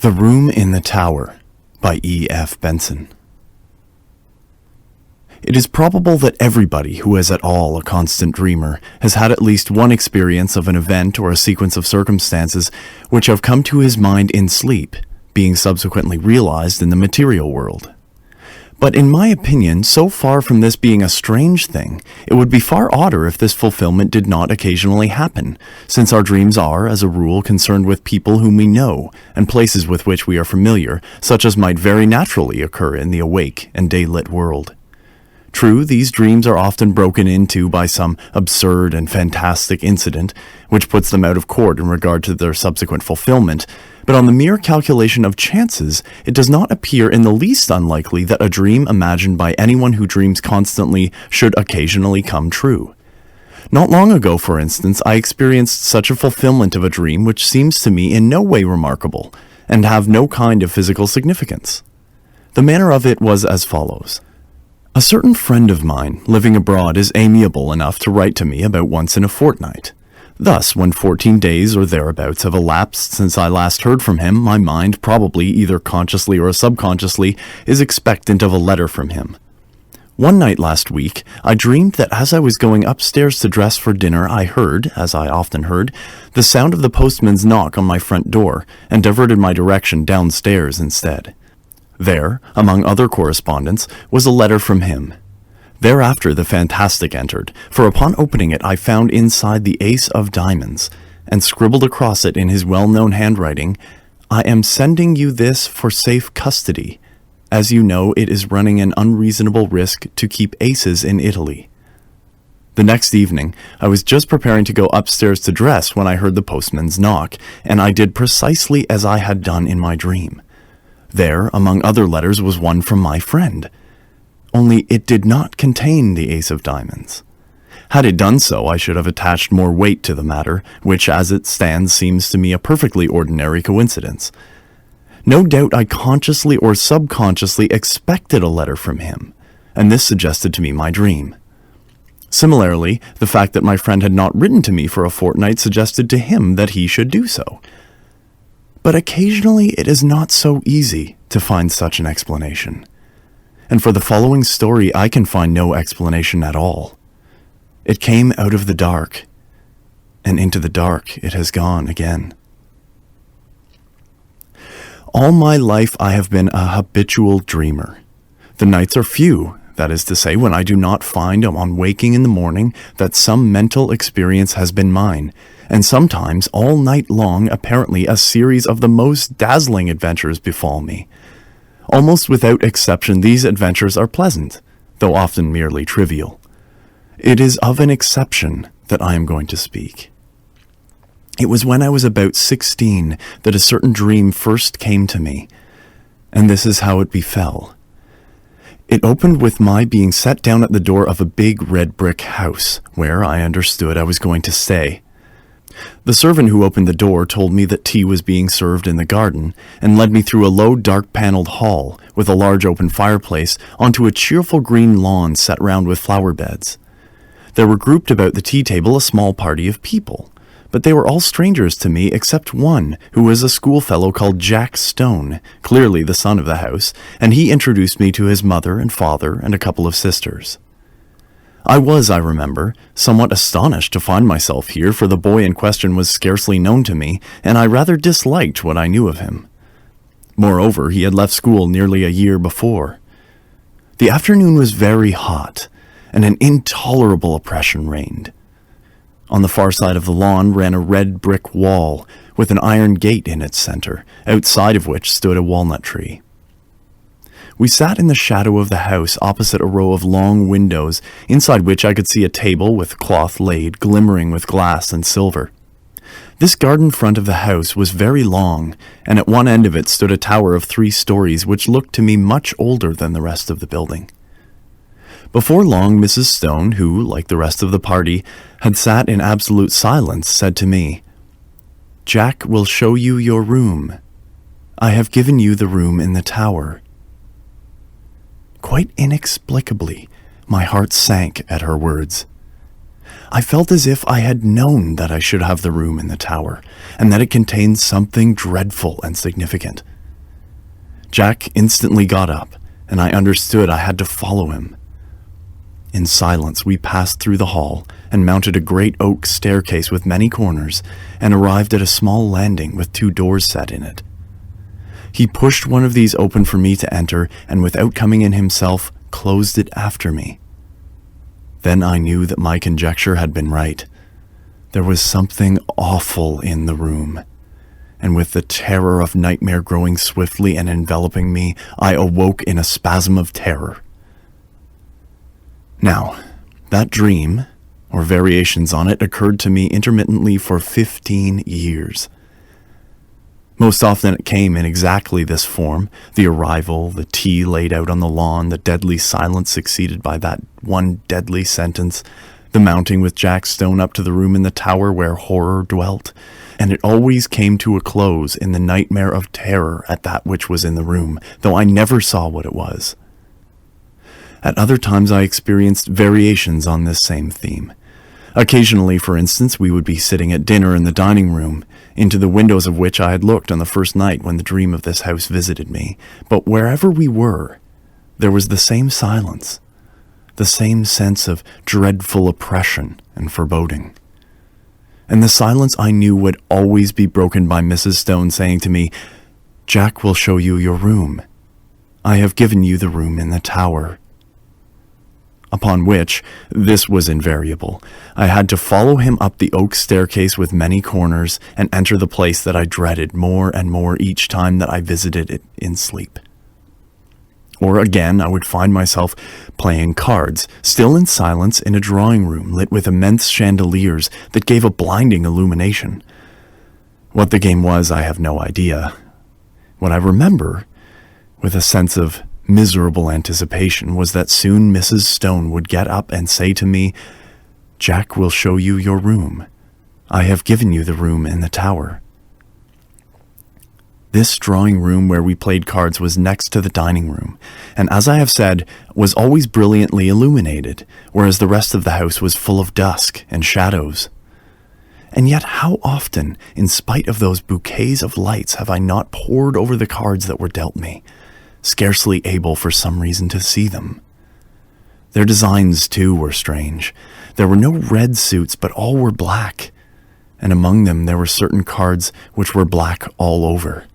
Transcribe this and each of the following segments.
The Room in the Tower by E.F. Benson. It is probable that everybody who is at all a constant dreamer has had at least one experience of an event or a sequence of circumstances which have come to his mind in sleep, being subsequently realized in the material world. But in my opinion, so far from this being a strange thing, it would be far odder if this fulfillment did not occasionally happen, since our dreams are, as a rule, concerned with people whom we know, and places with which we are familiar, such as might very naturally occur in the awake and day-lit world. True, these dreams are often broken into by some absurd and fantastic incident, which puts them out of court in regard to their subsequent fulfillment, but on the mere calculation of chances, it does not appear in the least unlikely that a dream imagined by anyone who dreams constantly should occasionally come true. Not long ago, for instance, I experienced such a fulfillment of a dream which seems to me in no way remarkable, and have no kind of physical significance. The manner of it was as follows. A certain friend of mine, living abroad, is amiable enough to write to me about once in a fortnight. Thus, when 14 days or thereabouts have elapsed since I last heard from him, my mind, probably either consciously or subconsciously, is expectant of a letter from him. One night last week, I dreamed that as I was going upstairs to dress for dinner, I heard, as I often heard, the sound of the postman's knock on my front door, and diverted my direction downstairs instead. There, among other correspondence, was a letter from him. Thereafter the fantastic entered, for upon opening it I found inside the ace of diamonds, and scribbled across it in his well-known handwriting, "I am sending you this for safe custody. As you know, it is running an unreasonable risk to keep aces in Italy." The next evening, I was just preparing to go upstairs to dress when I heard the postman's knock, and I did precisely as I had done in my dream. There, among other letters, was one from my friend. Only it did not contain the ace of diamonds. Had it done so, I should have attached more weight to the matter, which as it stands seems to me a perfectly ordinary coincidence. No doubt I consciously or subconsciously expected a letter from him, and this suggested to me my dream. Similarly, the fact that my friend had not written to me for a fortnight suggested to him that he should do so. But occasionally it is not so easy to find such an explanation. And for the following story I can find no explanation at all. It came out of the dark, and into the dark it has gone again. All my life I have been a habitual dreamer. The nights are few, that is to say, when I do not find on waking in the morning that some mental experience has been mine, and sometimes all night long apparently a series of the most dazzling adventures befall me. Almost without exception these adventures are pleasant, though often merely trivial. It is of an exception that I am going to speak. It was when I was about 16 that a certain dream first came to me, and this is how it befell. It opened with my being set down at the door of a big red brick house, where I understood I was going to stay. The servant who opened the door told me that tea was being served in the garden, and led me through a low dark-paneled hall, with a large open fireplace, onto a cheerful green lawn set round with flower beds. There were grouped about the tea table a small party of people, but they were all strangers to me except one, who was a schoolfellow called Jack Stone, clearly the son of the house, and he introduced me to his mother and father and a couple of sisters. I was, I remember, somewhat astonished to find myself here, for the boy in question was scarcely known to me, and I rather disliked what I knew of him. Moreover, he had left school nearly a year before. The afternoon was very hot, and an intolerable oppression reigned. On the far side of the lawn ran a red brick wall, with an iron gate in its center, outside of which stood a walnut tree. We sat in the shadow of the house opposite a row of long windows, inside which I could see a table with cloth laid, glimmering with glass and silver. This garden front of the house was very long, and at one end of it stood a tower of 3 stories which looked to me much older than the rest of the building. Before long, Mrs. Stone, who, like the rest of the party, had sat in absolute silence, said to me, "Jack will show you your room. I have given you the room in the tower." Quite inexplicably, my heart sank at her words. I felt as if I had known that I should have the room in the tower, and that it contained something dreadful and significant. Jack instantly got up, and I understood I had to follow him. In silence, we passed through the hall and mounted a great oak staircase with many corners and arrived at a small landing with 2 doors set in it. He pushed one of these open for me to enter and, without coming in himself, closed it after me. Then I knew that my conjecture had been right. There was something awful in the room, and with the terror of nightmare growing swiftly and enveloping me, I awoke in a spasm of terror. Now, that dream, or variations on it, occurred to me intermittently for 15 years. Most often it came in exactly this form: the arrival, the tea laid out on the lawn, the deadly silence succeeded by that one deadly sentence, the mounting with Jack Stone up to the room in the tower where horror dwelt, and it always came to a close in the nightmare of terror at that which was in the room, though I never saw what it was. At other times I experienced variations on this same theme. Occasionally, for instance, we would be sitting at dinner in the dining room, into the windows of which I had looked on the first night when the dream of this house visited me, but wherever we were, there was the same silence, the same sense of dreadful oppression and foreboding. And the silence I knew would always be broken by Mrs. Stone saying to me, "Jack will show you your room. I have given you the room in the tower." Upon which, this was invariable, I had to follow him up the oak staircase with many corners and enter the place that I dreaded more and more each time that I visited it in sleep. Or again, I would find myself playing cards, still in silence, in a drawing room lit with immense chandeliers that gave a blinding illumination. What the game was, I have no idea. What I remember, with a sense of miserable anticipation, was that soon Mrs. Stone would get up and say to me, "Jack will show you your room. I have given you the room in the tower." This drawing room where we played cards was next to the dining room, and as I have said, was always brilliantly illuminated, whereas the rest of the house was full of dusk and shadows. And yet how often, in spite of those bouquets of lights, have I not pored over the cards that were dealt me, scarcely able for some reason to see them. Their designs, too, were strange. There were no red suits, but all were black, and among them there were certain cards which were black all over.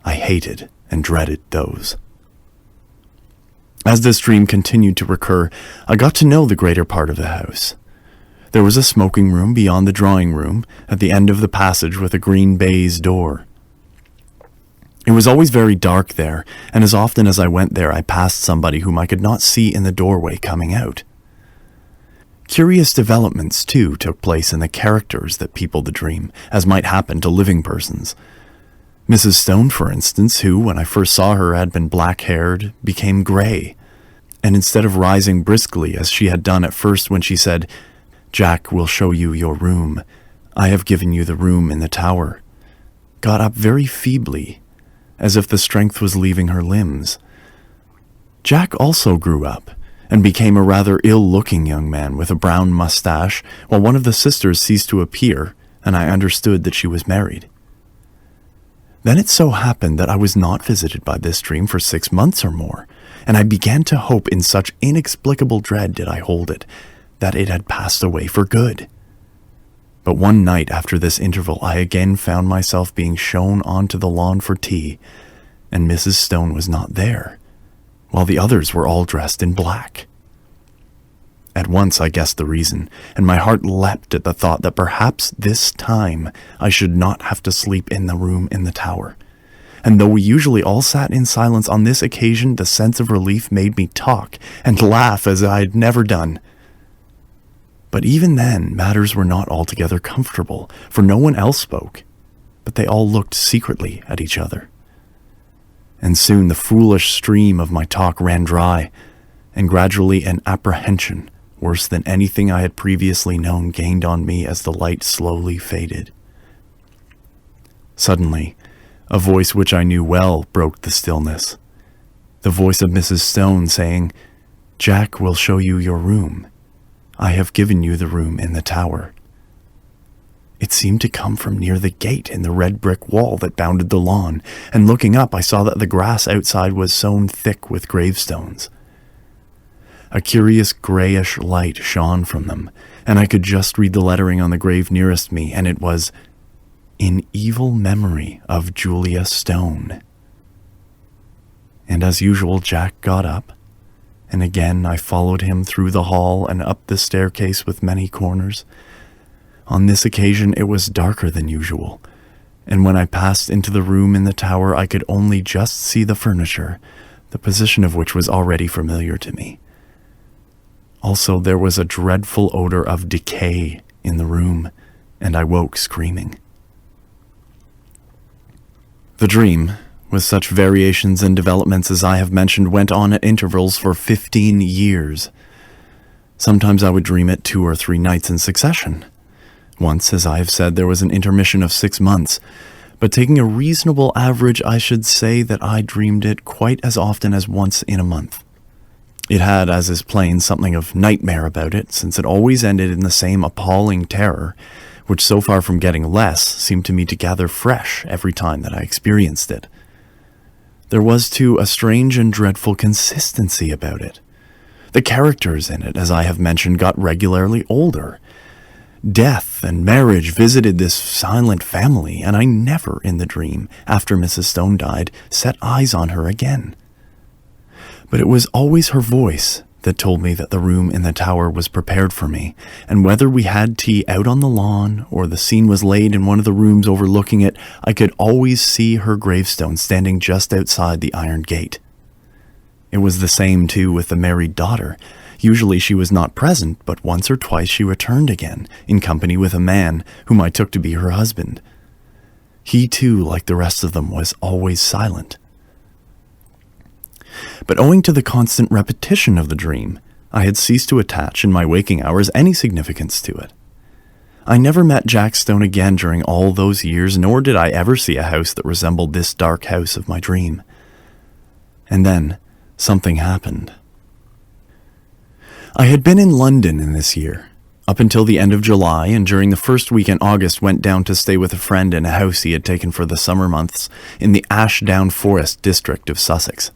I hated and dreaded those. As this dream continued to recur, I got to know the greater part of the house. There was a smoking room beyond the drawing room, at the end of the passage with a green baize door. It was always very dark there, and as often as I went there I passed somebody whom I could not see in the doorway coming out. Curious developments, too, took place in the characters that peopled the dream, as might happen to living persons. Mrs. Stone, for instance, who, when I first saw her, had been black-haired, became grey, and instead of rising briskly as she had done at first when she said, "Jack will show you your room. I have given you the room in the tower," got up very feebly, as if the strength was leaving her limbs. Jack also grew up, and became a rather ill-looking young man with a brown mustache, while one of the sisters ceased to appear, and I understood that she was married. Then it so happened that I was not visited by this dream for 6 months or more, and I began to hope, in such inexplicable dread did I hold it, that it had passed away for good. But one night after this interval I again found myself being shown onto the lawn for tea, and Mrs. Stone was not there, while the others were all dressed in black. At once I guessed the reason, and my heart leapt at the thought that perhaps this time I should not have to sleep in the room in the tower. And though we usually all sat in silence, on this occasion the sense of relief made me talk and laugh as I had never done. But even then, matters were not altogether comfortable, for no one else spoke, but they all looked secretly at each other. And soon the foolish stream of my talk ran dry, and gradually an apprehension, worse than anything I had previously known, gained on me as the light slowly faded. Suddenly, a voice which I knew well broke the stillness. The voice of Mrs. Stone saying, "Jack will show you your room. I have given you the room in the tower." It seemed to come from near the gate in the red brick wall that bounded the lawn, and looking up I saw that the grass outside was sown thick with gravestones. A curious grayish light shone from them, and I could just read the lettering on the grave nearest me, and it was, "In evil memory of Julia Stone." And as usual, Jack got up, and again I followed him through the hall and up the staircase with many corners. On this occasion it was darker than usual, and when I passed into the room in the tower I could only just see the furniture, the position of which was already familiar to me. Also, there was a dreadful odor of decay in the room, and I woke screaming. The dream, with such variations and developments as I have mentioned, went on at intervals for 15 years. Sometimes I would dream it 2 or 3 nights in succession. Once, as I have said, there was an intermission of 6 months, but taking a reasonable average, I should say that I dreamed it quite as often as once in a month. It had, as is plain, something of nightmare about it, since it always ended in the same appalling terror, which so far from getting less, seemed to me to gather fresh every time that I experienced it. There was, too, a strange and dreadful consistency about it. The characters in it, as I have mentioned, got regularly older. Death and marriage visited this silent family, and I never, in the dream, after Mrs. Stone died, set eyes on her again. But it was always her voice that told me that the room in the tower was prepared for me, and whether we had tea out on the lawn or the scene was laid in one of the rooms overlooking it, I could always see her gravestone standing just outside the iron gate. It was the same, too, with the married daughter. Usually she was not present, but once or twice she returned again, in company with a man whom I took to be her husband. He, too, like the rest of them, was always silent. But owing to the constant repetition of the dream, I had ceased to attach in my waking hours any significance to it. I never met Jack Stone again during all those years, nor did I ever see a house that resembled this dark house of my dream. And then, something happened. I had been in London in this year, up until the end of July, and during the first week in August went down to stay with a friend in a house he had taken for the summer months in the Ashdown Forest district of Sussex.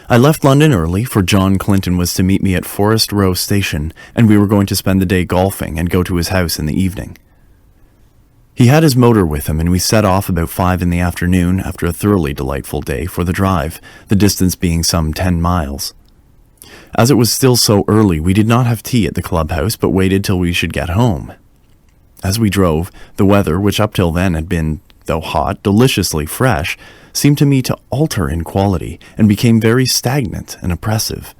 I left London early, for John Clinton was to meet me at Forest Row Station, and we were going to spend the day golfing and go to his house in the evening. He had his motor with him, and we set off about 5 in the afternoon after a thoroughly delightful day for the drive, the distance being some 10 miles. As it was still so early, we did not have tea at the clubhouse, but waited till we should get home. As we drove, the weather, which up till then had been, though hot, deliciously fresh, seemed to me to alter in quality, and became very stagnant and oppressive.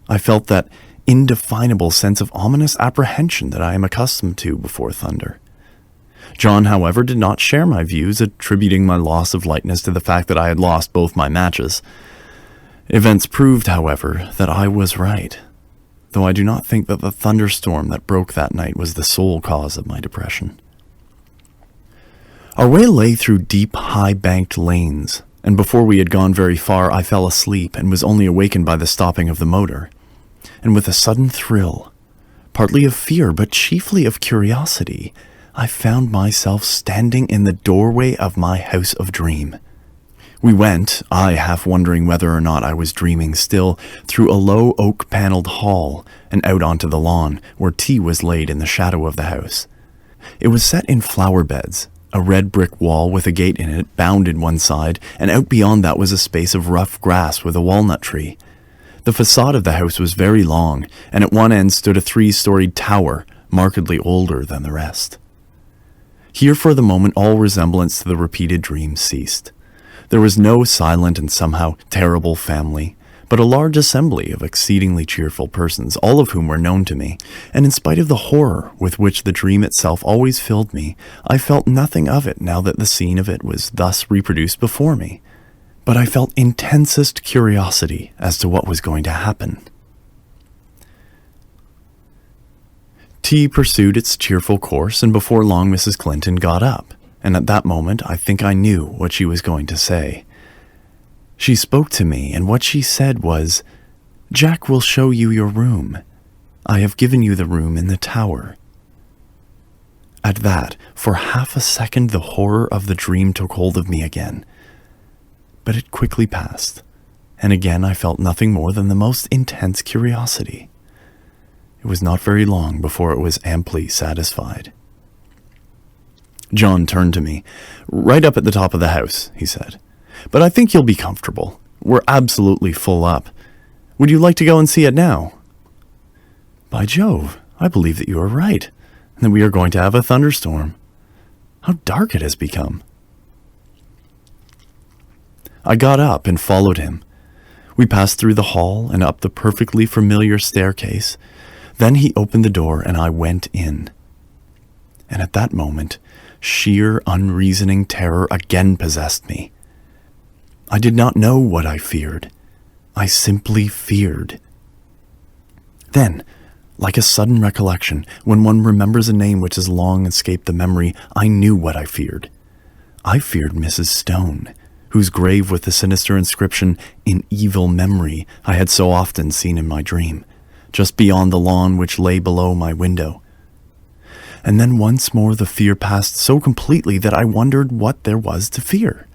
I felt that indefinable sense of ominous apprehension that I am accustomed to before thunder. John, however, did not share my views, attributing my loss of lightness to the fact that I had lost both my matches. Events proved, however, that I was right, though I do not think that the thunderstorm that broke that night was the sole cause of my depression. Our way lay through deep, high-banked lanes, and before we had gone very far I fell asleep and was only awakened by the stopping of the motor, and with a sudden thrill, partly of fear but chiefly of curiosity, I found myself standing in the doorway of my house of dream. We went, I half wondering whether or not I was dreaming still, through a low oak-panelled hall and out onto the lawn, where tea was laid in the shadow of the house. It was set in flower beds, a red brick wall with a gate in it bounded one side, and out beyond that was a space of rough grass with a walnut tree. The facade of the house was very long, and at one end stood a 3-storied tower, markedly older than the rest. Here for the moment all resemblance to the repeated dream ceased. There was no silent and somehow terrible family, but a large assembly of exceedingly cheerful persons, all of whom were known to me, and in spite of the horror with which the dream itself always filled me, I felt nothing of it now that the scene of it was thus reproduced before me. But I felt intensest curiosity as to what was going to happen. Tea pursued its cheerful course, and before long Mrs. Clinton got up, and at that moment I think I knew what she was going to say. She spoke to me, and what she said was, "Jack will show you your room. I have given you the room in the tower." At that, for half a second, the horror of the dream took hold of me again. But it quickly passed, and again I felt nothing more than the most intense curiosity. It was not very long before it was amply satisfied. John turned to me. "Right up at the top of the house," he said. "But I think you'll be comfortable. We're absolutely full up. Would you like to go and see it now?" "By Jove, I believe that you are right, and that we are going to have a thunderstorm. How dark it has become." I got up and followed him. We passed through the hall and up the perfectly familiar staircase. Then he opened the door and I went in. And at that moment, sheer unreasoning terror again possessed me. I did not know what I feared. I simply feared. Then, like a sudden recollection, when one remembers a name which has long escaped the memory, I knew what I feared. I feared Mrs. Stone, whose grave with the sinister inscription, "In evil memory," I had so often seen in my dream, just beyond the lawn which lay below my window. And then once more the fear passed so completely that I wondered what there was to fear.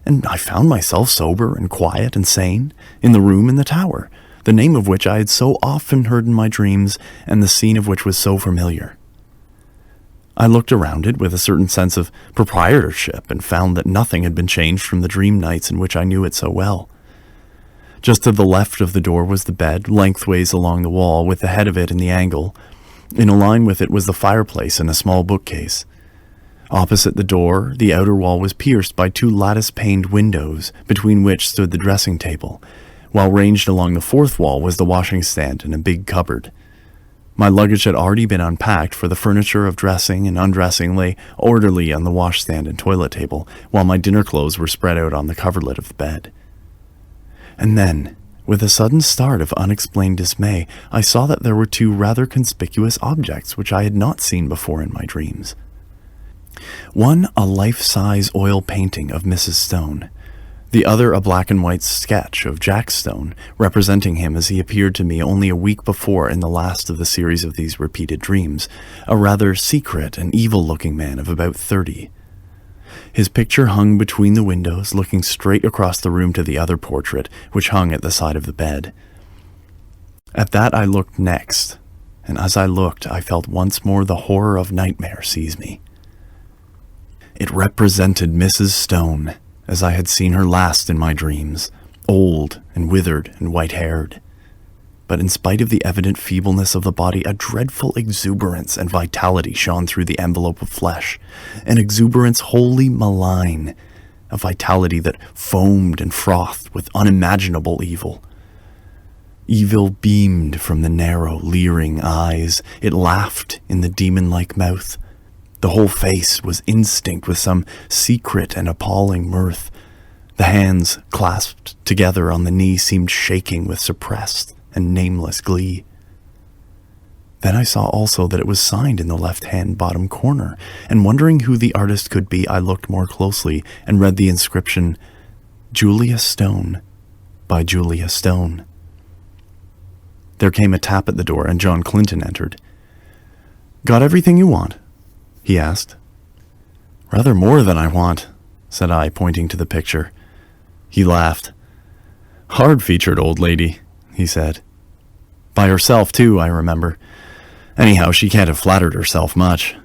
And I found myself sober and quiet and sane, in the room in the tower, the name of which I had so often heard in my dreams, and the scene of which was so familiar. I looked around it with a certain sense of proprietorship and found that nothing had been changed from the dream nights in which I knew it so well. Just to the left of the door was the bed, lengthways along the wall, with the head of it in the angle. In a line with it was the fireplace and a small bookcase. Opposite the door, the outer wall was pierced by 2 lattice-paned windows, between which stood the dressing table, while ranged along the fourth wall was the washing stand and a big cupboard. My luggage had already been unpacked, for the furniture of dressing and undressing lay orderly on the washstand and toilet table, while my dinner clothes were spread out on the coverlet of the bed. And then, with a sudden start of unexplained dismay, I saw that there were 2 rather conspicuous objects which I had not seen before in my dreams. One, a life-size oil painting of Mrs. Stone. The other, a black and white sketch of Jack Stone, representing him as he appeared to me only a week before in the last of the series of these repeated dreams, a rather secret and evil-looking man of about 30. His picture hung between the windows, looking straight across the room to the other portrait, which hung at the side of the bed. At that I looked next, and as I looked, I felt once more the horror of nightmare seize me. It represented Mrs. Stone, as I had seen her last in my dreams, old and withered and white-haired. But in spite of the evident feebleness of the body, a dreadful exuberance and vitality shone through the envelope of flesh, an exuberance wholly malign, a vitality that foamed and frothed with unimaginable evil. Evil beamed from the narrow, leering eyes. It laughed in the demon-like mouth. The whole face was instinct with some secret and appalling mirth. The hands, clasped together on the knee, seemed shaking with suppressed and nameless glee. Then I saw also that it was signed in the left-hand bottom corner, and wondering who the artist could be, I looked more closely and read the inscription, "Julia Stone, by Julia Stone." There came a tap at the door, and John Clinton entered. "Got everything you want?" he asked. "Rather more than I want," said I, pointing to the picture. He laughed. "Hard-featured old lady," he said. "By herself, too, I remember. Anyhow, she can't have flattered herself much."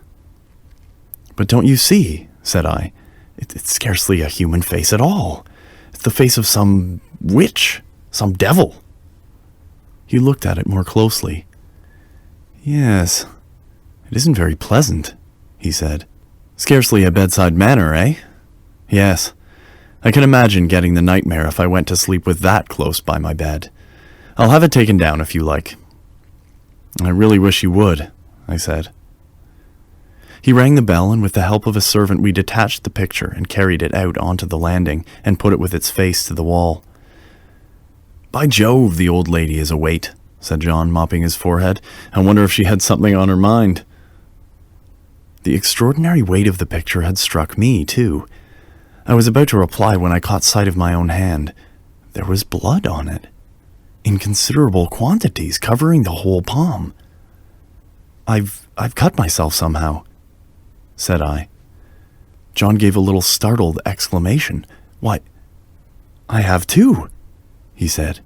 "But don't you see," said I, it's scarcely a human face at all. It's the face of some witch, some devil." He looked at it more closely. "Yes, it isn't very pleasant," he said. "Scarcely a bedside manner, eh? Yes, I can imagine getting the nightmare if I went to sleep with that close by my bed. I'll have it taken down if you like." "I really wish you would," I said. He rang the bell, and with the help of a servant we detached the picture and carried it out onto the landing and put it with its face to the wall. "By Jove, the old lady is a weight," said John, mopping his forehead. "I wonder if she had something on her mind." The extraordinary weight of the picture had struck me, too. I was about to reply when I caught sight of my own hand. There was blood on it, in considerable quantities, covering the whole palm. I've cut myself somehow," said I. John gave a little startled exclamation. "Why, I have too," he said.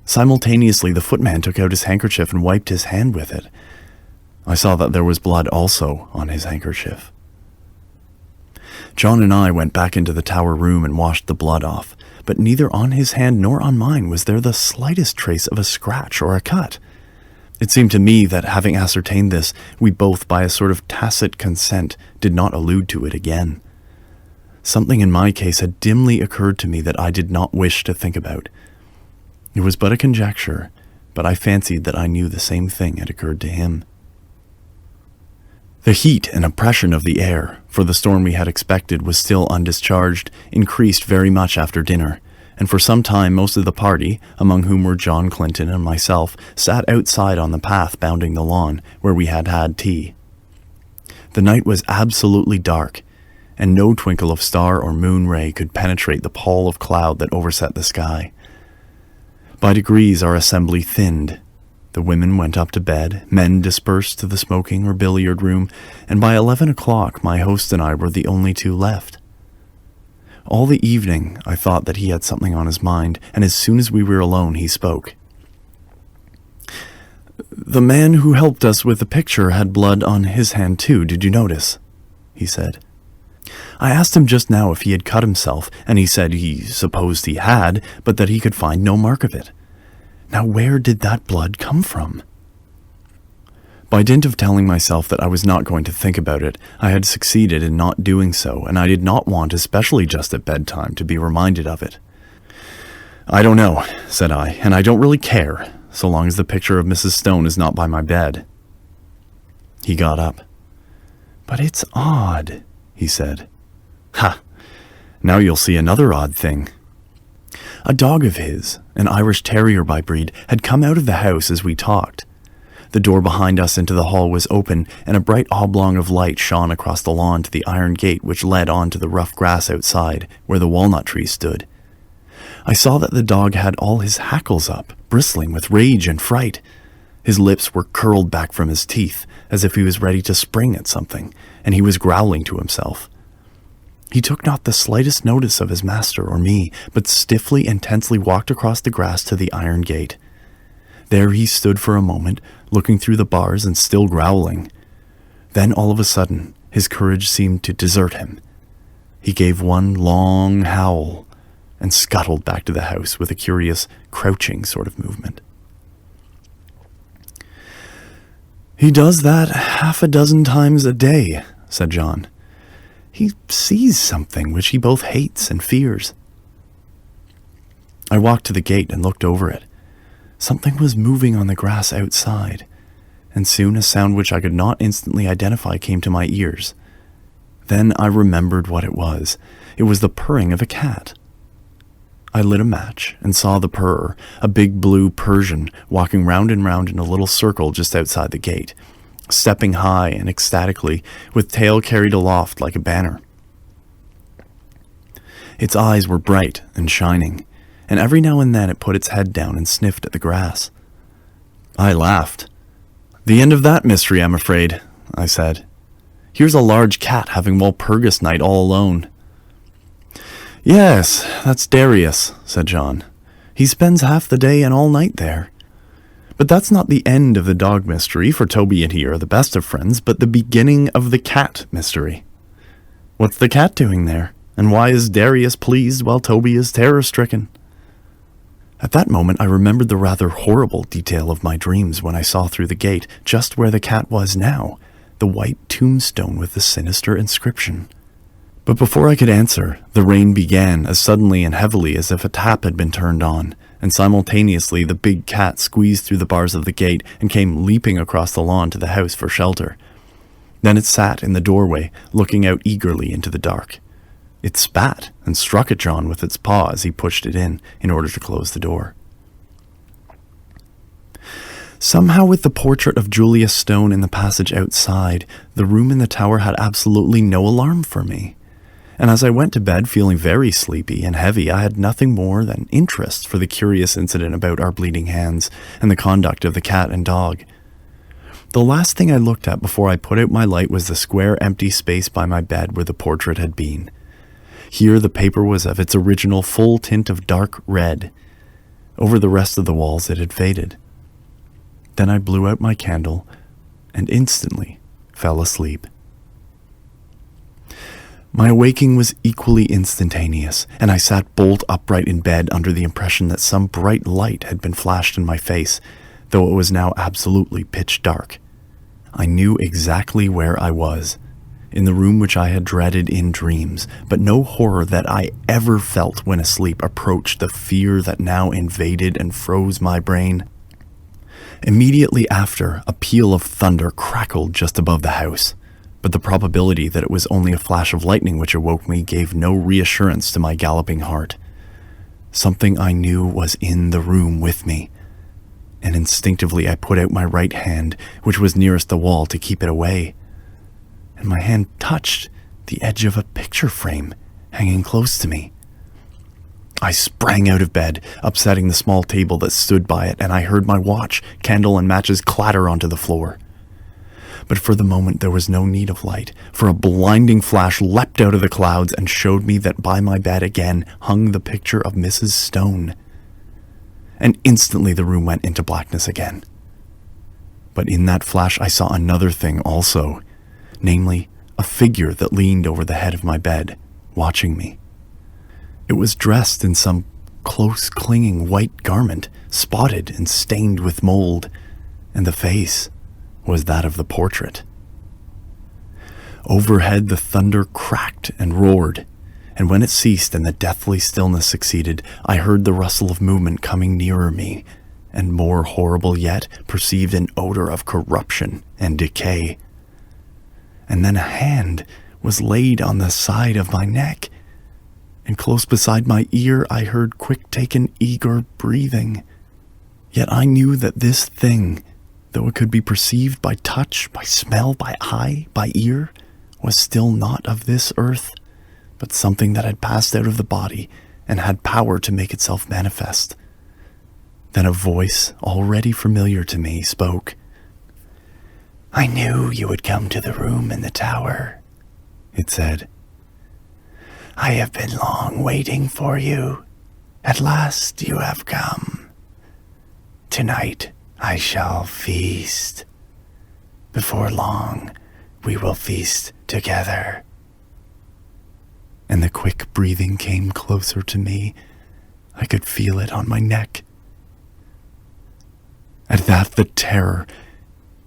Simultaneously, the footman took out his handkerchief and wiped his hand with it. I saw that there was blood also on his handkerchief. John and I went back into the tower room and washed the blood off, but neither on his hand nor on mine was there the slightest trace of a scratch or a cut. It seemed to me that, having ascertained this, we both, by a sort of tacit consent, did not allude to it again. Something in my case had dimly occurred to me that I did not wish to think about. It was but a conjecture, but I fancied that I knew the same thing had occurred to him. The heat and oppression of the air, for the storm we had expected was still undischarged, increased very much after dinner, and for some time most of the party, among whom were John Clinton and myself, sat outside on the path bounding the lawn, where we had had tea. The night was absolutely dark, and no twinkle of star or moon ray could penetrate the pall of cloud that overset the sky. By degrees our assembly thinned. The women went up to bed, men dispersed to the smoking or billiard room, and by 11 o'clock my host and I were the only two left. All the evening I thought that he had something on his mind, and as soon as we were alone he spoke. "The man who helped us with the picture had blood on his hand too, did you notice?" he said. "I asked him just now if he had cut himself, and he said he supposed he had, but that he could find no mark of it. Now where did that blood come from?" By dint of telling myself that I was not going to think about it, I had succeeded in not doing so, and I did not want, especially just at bedtime, to be reminded of it. "I don't know," said I, "and I don't really care, so long as the picture of Mrs. Stone is not by my bed." He got up. "But it's odd," he said. "Ha! Now you'll see another odd thing." A dog of his, an Irish Terrier by breed, had come out of the house as we talked. The door behind us into the hall was open, and a bright oblong of light shone across the lawn to the iron gate which led on to the rough grass outside, where the walnut tree stood. I saw that the dog had all his hackles up, bristling with rage and fright. His lips were curled back from his teeth, as if he was ready to spring at something, and he was growling to himself. He took not the slightest notice of his master or me, but stiffly and tensely walked across the grass to the iron gate. There he stood for a moment, looking through the bars and still growling. Then all of a sudden, his courage seemed to desert him. He gave one long howl and scuttled back to the house with a curious, crouching sort of movement. "He does that half a dozen times a day," said John. "He sees something which he both hates and fears." I walked to the gate and looked over it. Something was moving on the grass outside, and soon a sound which I could not instantly identify came to my ears. Then I remembered what it was. It was the purring of a cat. I lit a match and saw the purrer, a big blue Persian, walking round and round in a little circle just outside the gate, stepping high and ecstatically, with tail carried aloft like a banner. Its eyes were bright and shining, and every now and then it put its head down and sniffed at the grass. I laughed. "The end of that mystery, I'm afraid," I said. "Here's a large cat having Walpurgis night all alone." "Yes, that's Darius," said John. "He spends half the day and all night there. But that's not the end of the dog mystery, for Toby and he are the best of friends, but the beginning of the cat mystery. What's the cat doing there? And why is Darius pleased while Toby is terror-stricken?" At that moment I remembered the rather horrible detail of my dreams when I saw through the gate, just where the cat was now, the white tombstone with the sinister inscription. But before I could answer, the rain began as suddenly and heavily as if a tap had been turned on, and simultaneously the big cat squeezed through the bars of the gate and came leaping across the lawn to the house for shelter. Then it sat in the doorway, looking out eagerly into the dark. It spat and struck at John with its paw as he pushed it in order to close the door. Somehow, with the portrait of Julius Stone in the passage outside, the room in the tower had absolutely no alarm for me. And as I went to bed feeling very sleepy and heavy, I had nothing more than interest for the curious incident about our bleeding hands and the conduct of the cat and dog. The last thing I looked at before I put out my light was the square empty space by my bed where the portrait had been. Here the paper was of its original full tint of dark red. Over the rest of the walls it had faded. Then I blew out my candle and instantly fell asleep. My awaking was equally instantaneous, and I sat bolt upright in bed under the impression that some bright light had been flashed in my face, though it was now absolutely pitch dark. I knew exactly where I was, in the room which I had dreaded in dreams, but no horror that I ever felt when asleep approached the fear that now invaded and froze my brain. Immediately after, a peal of thunder crackled just above the house, but the probability that it was only a flash of lightning which awoke me gave no reassurance to my galloping heart. Something I knew was in the room with me, and instinctively I put out my right hand, which was nearest the wall, to keep it away, and my hand touched the edge of a picture frame hanging close to me. I sprang out of bed, upsetting the small table that stood by it, and I heard my watch, candle, and matches clatter onto the floor. But for the moment there was no need of light, for a blinding flash leapt out of the clouds and showed me that by my bed again hung the picture of Mrs. Stone. And instantly the room went into blackness again. But in that flash I saw another thing also, namely, a figure that leaned over the head of my bed, watching me. It was dressed in some close-clinging white garment, spotted and stained with mold, and the face was that of the portrait. Overhead the thunder cracked and roared, and when it ceased and the deathly stillness succeeded, I heard the rustle of movement coming nearer me, and more horrible yet, perceived an odor of corruption and decay. And then a hand was laid on the side of my neck, and close beside my ear I heard quick-taken, eager breathing. Yet I knew that this thing, though it could be perceived by touch, by smell, by eye, by ear, was still not of this earth, but something that had passed out of the body and had power to make itself manifest. Then a voice, already familiar to me, spoke. "I knew you would come to the room in the tower," it said. "I have been long waiting for you. At last you have come. Tonight I shall feast. Before long, we will feast together." And the quick breathing came closer to me. I could feel it on my neck. At that, the terror,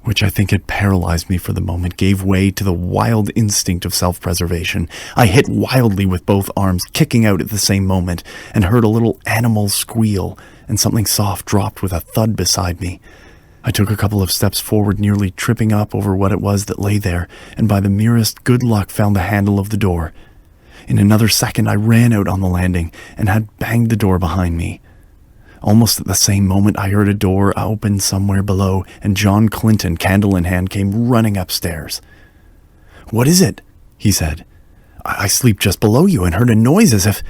which I think had paralyzed me for the moment, gave way to the wild instinct of self-preservation. I hit wildly with both arms, kicking out at the same moment, and heard a little animal squeal, and something soft dropped with a thud beside me. I took a couple of steps forward, nearly tripping up over what it was that lay there, and by the merest good luck found the handle of the door. In another second I ran out on the landing, and had banged the door behind me. Almost at the same moment I heard a door open somewhere below, and John Clinton, candle in hand, came running upstairs. "What is it?" he said. I sleep just below you and heard a noise as if...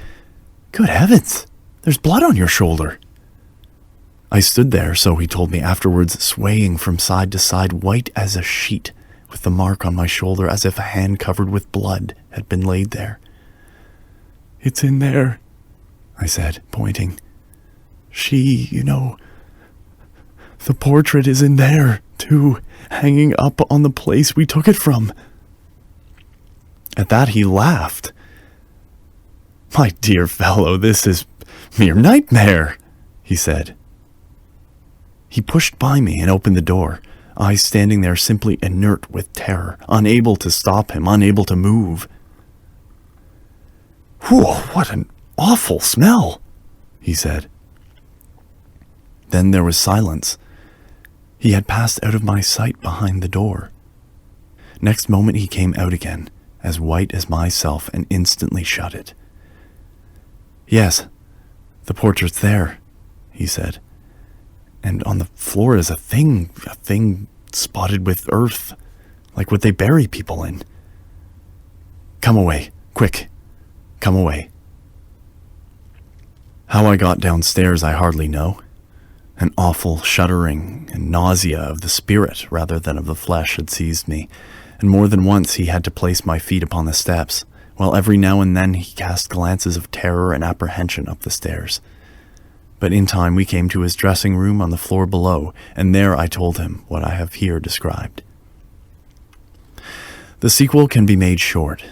Good heavens, there's blood on your shoulder." I stood there, so he told me afterwards, swaying from side to side, white as a sheet, with the mark on my shoulder as if a hand covered with blood had been laid there. "It's in there," I said, pointing. "She, the portrait is in there, too, hanging up on the place we took it from." At that he laughed. "My dear fellow, this is mere nightmare," he said. He pushed by me and opened the door, I standing there simply inert with terror, unable to stop him, unable to move. "Whew, what an awful smell," he said. Then there was silence. He had passed out of my sight behind the door. Next moment he came out again, as white as myself, and instantly shut it. "Yes, the portrait's there," he said. "And on the floor is a thing spotted with earth, like what they bury people in. Come away, quick, come away." How I got downstairs I hardly know. An awful shuddering and nausea of the spirit rather than of the flesh had seized me, and more than once he had to place my feet upon the steps, while every now and then he cast glances of terror and apprehension up the stairs. But in time we came to his dressing room on the floor below, and there I told him what I have here described. The sequel can be made short.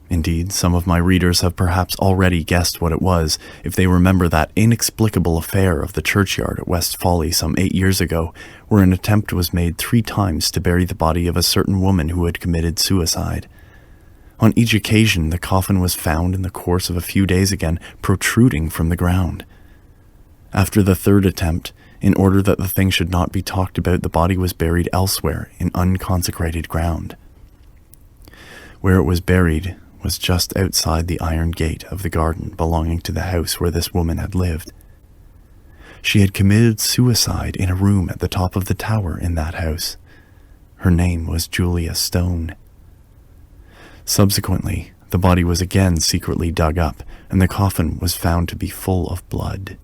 Indeed, some of my readers have perhaps already guessed what it was if they remember that inexplicable affair of the churchyard at West Folly some 8 years ago, where an attempt was made 3 times to bury the body of a certain woman who had committed suicide. On each occasion, the coffin was found in the course of a few days again protruding from the ground. After the 3rd attempt, in order that the thing should not be talked about, the body was buried elsewhere in unconsecrated ground. Where it was buried was just outside the iron gate of the garden belonging to the house where this woman had lived. She had committed suicide in a room at the top of the tower in that house. Her name was Julia Stone. Subsequently, the body was again secretly dug up, and the coffin was found to be full of blood.